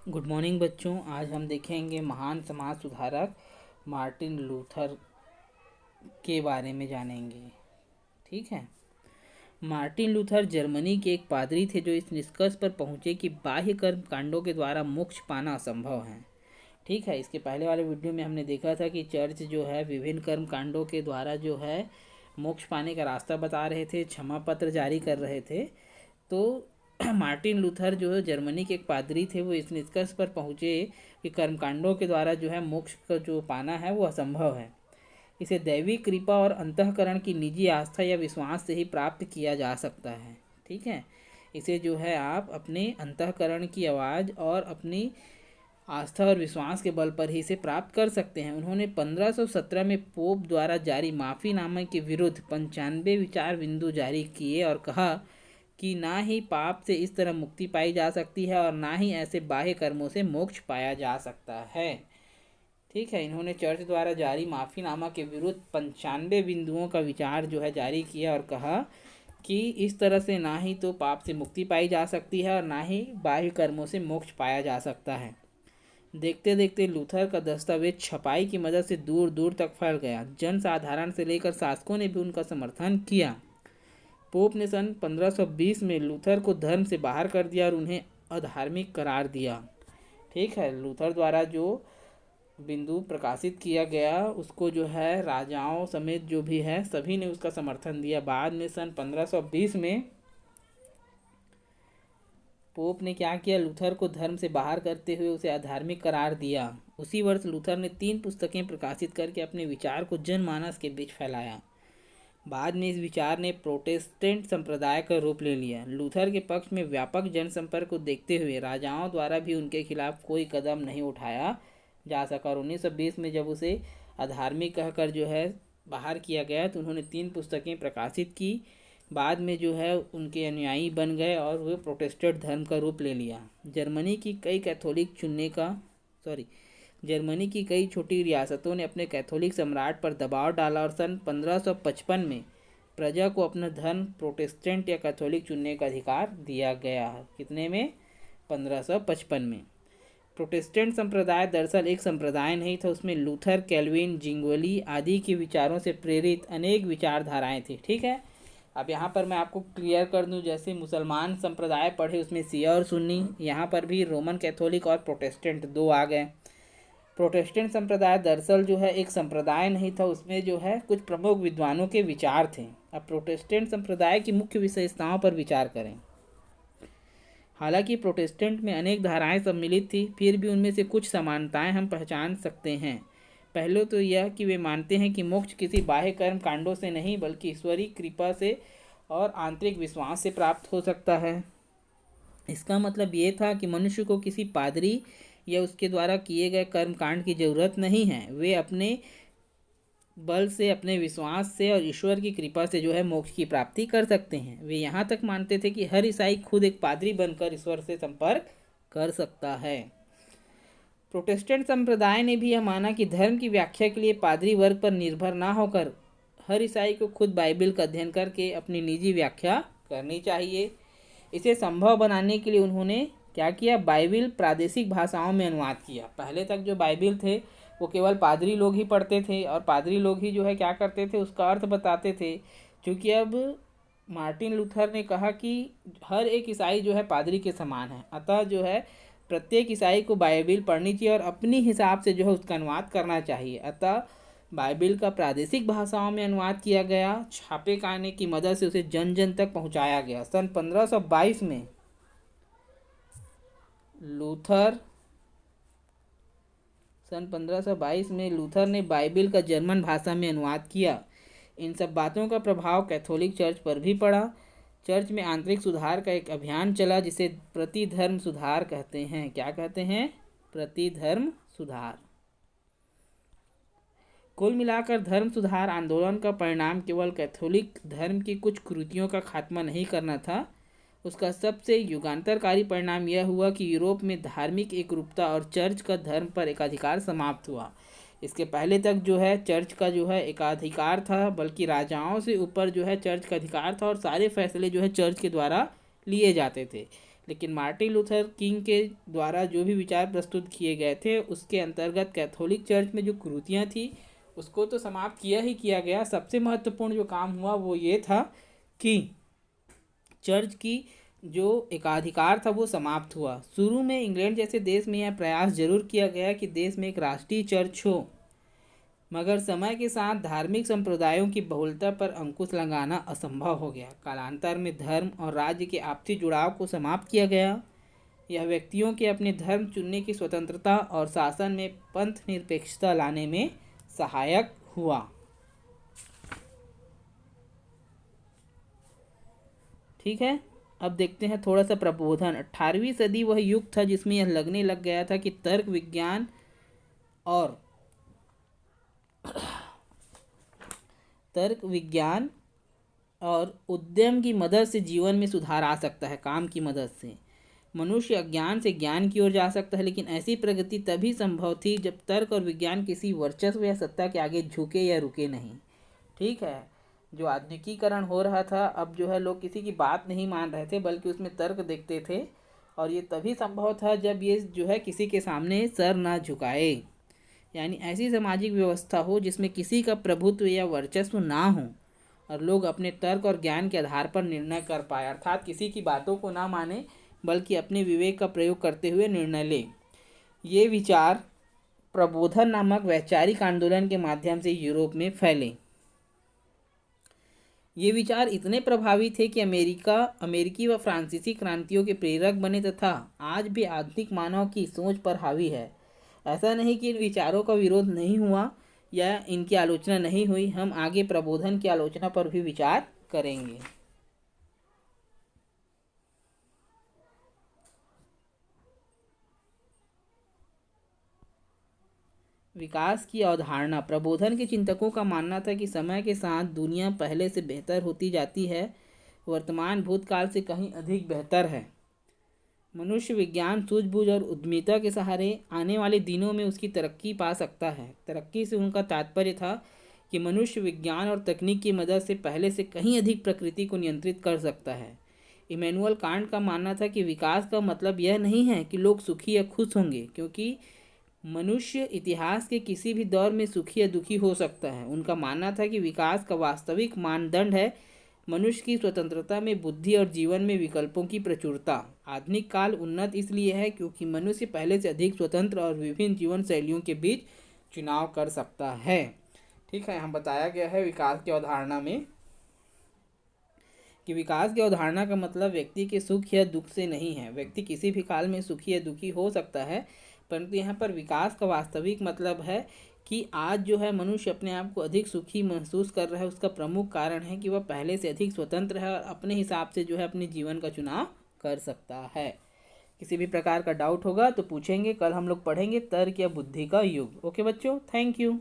Good morning बच्चों। आज हम देखेंगे महान समाज सुधारक मार्टिन लूथर के बारे में जानेंगे। ठीक है। मार्टिन लूथर जर्मनी के एक पादरी थे जो इस निष्कर्ष पर पहुंचे कि बाह्य कर्म कांडों के द्वारा मोक्ष पाना असंभव है। ठीक है। इसके पहले वाले वीडियो में हमने देखा था कि चर्च जो है विभिन्न कर्म कांडों के द्वारा जो है मोक्ष पाने का रास्ता बता रहे थे, क्षमा पत्र जारी कर रहे थे। तो मार्टिन लूथर जो है जर्मनी के एक पादरी थे, वो इस निष्कर्ष पर पहुँचे कि कर्मकांडों के द्वारा जो है मोक्ष का जो पाना है वो असंभव है। इसे दैवी कृपा और अंतःकरण की निजी आस्था या विश्वास से ही प्राप्त किया जा सकता है। ठीक है। इसे जो है आप अपने अंतःकरण की आवाज़ और अपनी आस्था और विश्वास के बल पर ही इसे प्राप्त कर सकते हैं। उन्होंने 1517 में पोप द्वारा जारी माफ़ीनामा के विरुद्ध 95 विचार बिंदु जारी किए और कहा कि ना ही पाप से इस तरह मुक्ति पाई जा सकती है और ना ही ऐसे बाह्य कर्मों से मोक्ष पाया जा सकता है। ठीक है। इन्होंने चर्च द्वारा जारी माफ़ीनामा के विरुद्ध 95 बिंदुओं का विचार जो है जारी किया और कहा कि इस तरह से ना ही तो पाप से मुक्ति पाई जा सकती है और ना ही बाह्य कर्मों से मोक्ष पाया जा सकता है। देखते देखते लूथर का दस्तावेज छपाई की मदद से दूर दूर तक फैल गया। जन साधारण से लेकर शासकों ने भी उनका समर्थन किया। पोप ने सन 1520 में लूथर को धर्म से बाहर कर दिया और उन्हें अधार्मिक करार दिया। ठीक है। लूथर द्वारा जो बिंदु प्रकाशित किया गया उसको जो है राजाओं समेत जो भी है सभी ने उसका समर्थन दिया। बाद में सन 1520 में पोप ने क्या किया, लूथर को धर्म से बाहर करते हुए उसे अधार्मिक करार दिया। उसी वर्ष लूथर ने 3 पुस्तकें प्रकाशित करके अपने विचार को जनमानस के बीच फैलाया। बाद में इस विचार ने प्रोटेस्टेंट संप्रदाय का रूप ले लिया। लूथर के पक्ष में व्यापक जनसंपर्क को देखते हुए राजाओं द्वारा भी उनके खिलाफ कोई कदम नहीं उठाया जा सका और 1920 में जब उसे अधार्मिक कहकर जो है बाहर किया गया तो उन्होंने 3 पुस्तकें प्रकाशित की। बाद में जो है उनके अनुयायी बन गए और वे प्रोटेस्टेंट धर्म का रूप ले लिया। जर्मनी की कई छोटी रियासतों ने अपने कैथोलिक सम्राट पर दबाव डाला और सन 1555 में प्रजा को अपना धर्म प्रोटेस्टेंट या कैथोलिक चुनने का अधिकार दिया गया। कितने में? 1555 में। प्रोटेस्टेंट संप्रदाय दरअसल एक संप्रदाय नहीं था, उसमें लूथर, कैल्विन, जिंगोली आदि के विचारों से प्रेरित अनेक विचारधाराएं थी। ठीक है। अब यहाँ पर मैं आपको क्लियर कर दूं, जैसे मुसलमान संप्रदाय पढ़े उसमें शिया और सुन्नी, यहाँ पर भी रोमन कैथोलिक और प्रोटेस्टेंट 2 आ गए। प्रोटेस्टेंट संप्रदाय दरअसल जो है एक संप्रदाय नहीं था, उसमें जो है कुछ प्रमुख विद्वानों के विचार थे। अब प्रोटेस्टेंट संप्रदाय की मुख्य विशेषताओं पर विचार करें। हालांकि प्रोटेस्टेंट में अनेक धाराएं सम्मिलित थी, फिर भी उनमें से कुछ समानताएं हम पहचान सकते हैं। पहले तो यह कि वे मानते हैं कि मोक्ष किसी बाह्य कर्म कांडों से नहीं बल्कि ईश्वरीय कृपा से और आंतरिक विश्वास से प्राप्त हो सकता है। इसका मतलब ये था कि मनुष्य को किसी पादरी या उसके द्वारा किए गए कर्म कांड की जरूरत नहीं है। वे अपने बल से, अपने विश्वास से और ईश्वर की कृपा से जो है मोक्ष की प्राप्ति कर सकते हैं। वे यहाँ तक मानते थे कि हर ईसाई खुद एक पादरी बनकर ईश्वर से संपर्क कर सकता है। प्रोटेस्टेंट संप्रदाय ने भी यह माना कि धर्म की व्याख्या के लिए पादरी वर्ग पर निर्भर ना होकर हर ईसाई को खुद बाइबल का अध्ययन करके अपनी निजी व्याख्या करनी चाहिए। इसे संभव बनाने के लिए उन्होंने क्या किया, बाइबल प्रादेशिक भाषाओं में अनुवाद किया। पहले तक जो बाइबल थे वो केवल पादरी लोग ही पढ़ते थे और पादरी लोग ही जो है क्या करते थे, उसका अर्थ बताते थे। क्योंकि अब मार्टिन लूथर ने कहा कि हर एक ईसाई जो है पादरी के समान है, अतः जो है प्रत्येक ईसाई को बाइबल पढ़नी चाहिए और अपनी हिसाब से जो है उसका अनुवाद करना चाहिए। अतः बाइबल का प्रादेशिक भाषाओं में अनुवाद किया गया। छापे खाने की मदद से उसे जन जन तक पहुंचाया गया। सन 1522 में लूथर ने बाइबल का जर्मन भाषा में अनुवाद किया। इन सब बातों का प्रभाव कैथोलिक चर्च पर भी पड़ा। चर्च में आंतरिक सुधार का एक अभियान चला जिसे प्रतिधर्म सुधार कहते हैं। क्या कहते हैं? प्रतिधर्म सुधार। कुल मिलाकर धर्म सुधार आंदोलन का परिणाम केवल कैथोलिक धर्म की कुछ कुरीतियों का खात्मा नहीं करना था, उसका सबसे युगांतरकारी परिणाम यह हुआ कि यूरोप में धार्मिक एकरूपता और चर्च का धर्म पर एकाधिकार समाप्त हुआ। इसके पहले तक जो है चर्च का जो है एकाधिकार था, बल्कि राजाओं से ऊपर जो है चर्च का अधिकार था और सारे फैसले जो है चर्च के द्वारा लिए जाते थे। लेकिन मार्टिन लूथर किंग के द्वारा जो भी विचार प्रस्तुत किए गए थे उसके अंतर्गत कैथोलिक चर्च में जो कुरीतियाँ थी उसको तो समाप्त किया ही किया गया। सबसे महत्वपूर्ण जो काम हुआ वो ये था कि चर्च की जो एकाधिकार था वो समाप्त हुआ। शुरू में इंग्लैंड जैसे देश में यह प्रयास जरूर किया गया कि देश में एक राष्ट्रीय चर्च हो, मगर समय के साथ धार्मिक संप्रदायों की बहुलता पर अंकुश लगाना असंभव हो गया। कालांतर में धर्म और राज्य के आपसी जुड़ाव को समाप्त किया गया। यह व्यक्तियों के अपने धर्म चुनने की स्वतंत्रता और शासन में पंथ निरपेक्षता लाने में सहायक हुआ। ठीक है, अब देखते हैं थोड़ा सा प्रबोधन। 18वीं सदी वह युग था जिसमें यह लगने लग गया था कि तर्क विज्ञान और उद्यम की मदद से जीवन में सुधार आ सकता है। काम की मदद से मनुष्य अज्ञान से ज्ञान की ओर जा सकता है, लेकिन ऐसी प्रगति तभी संभव थी जब तर्क और विज्ञान किसी वर्चस्व या सत्ता के आगे झुके या रुके नहीं। ठीक है, जो आधुनिकीकरण हो रहा था, अब जो है लोग किसी की बात नहीं मान रहे थे बल्कि उसमें तर्क देखते थे, और ये तभी संभव था जब ये जो है किसी के सामने सर ना झुकाए, यानी ऐसी सामाजिक व्यवस्था हो जिसमें किसी का प्रभुत्व या वर्चस्व ना हो और लोग अपने तर्क और ज्ञान के आधार पर निर्णय कर पाए, अर्थात किसी की बातों को ना माने बल्कि अपने विवेक का प्रयोग करते हुए निर्णय ले। ये विचार प्रबोधन नामक वैचारिक आंदोलन के माध्यम से यूरोप में फैले। ये विचार इतने प्रभावी थे कि अमेरिकी व फ्रांसीसी क्रांतियों के प्रेरक बने तथा आज भी आधुनिक मानव की सोच पर हावी है। ऐसा नहीं कि इन विचारों का विरोध नहीं हुआ या इनकी आलोचना नहीं हुई, हम आगे प्रबोधन की आलोचना पर भी विचार करेंगे। विकास की अवधारणा। प्रबोधन के चिंतकों का मानना था कि समय के साथ दुनिया पहले से बेहतर होती जाती है, वर्तमान भूतकाल से कहीं अधिक बेहतर है। मनुष्य विज्ञान, सूझबूझ और उद्यमिता के सहारे आने वाले दिनों में उसकी तरक्की पा सकता है। तरक्की से उनका तात्पर्य था कि मनुष्य विज्ञान और तकनीक की मदद से पहले से कहीं अधिक प्रकृति को नियंत्रित कर सकता है। इमैनुअल कांट का मानना था कि विकास का मतलब यह नहीं है कि लोग सुखी या खुश होंगे, क्योंकि मनुष्य इतिहास के किसी भी दौर में सुखी या दुखी हो सकता है। उनका मानना था कि विकास का वास्तविक मानदंड है मनुष्य की स्वतंत्रता में बुद्धि और जीवन में विकल्पों की प्रचुरता। आधुनिक काल उन्नत इसलिए है क्योंकि मनुष्य पहले से अधिक स्वतंत्र और विभिन्न जीवन शैलियों के बीच चुनाव कर सकता है। ठीक है, हम बताया गया है विकास की अवधारणा में कि विकास की अवधारणा का मतलब व्यक्ति के सुख या दुख से नहीं है। व्यक्ति किसी भी काल में सुखी या दुखी हो सकता है, परंतु यहाँ पर विकास का वास्तविक मतलब है कि आज जो है मनुष्य अपने आप को अधिक सुखी महसूस कर रहा है। उसका प्रमुख कारण है कि वह पहले से अधिक स्वतंत्र है और अपने हिसाब से जो है अपने जीवन का चुनाव कर सकता है। किसी भी प्रकार का डाउट होगा तो पूछेंगे। कल हम लोग पढ़ेंगे तर्क या बुद्धि का युग। ओके बच्चों, थैंक यू।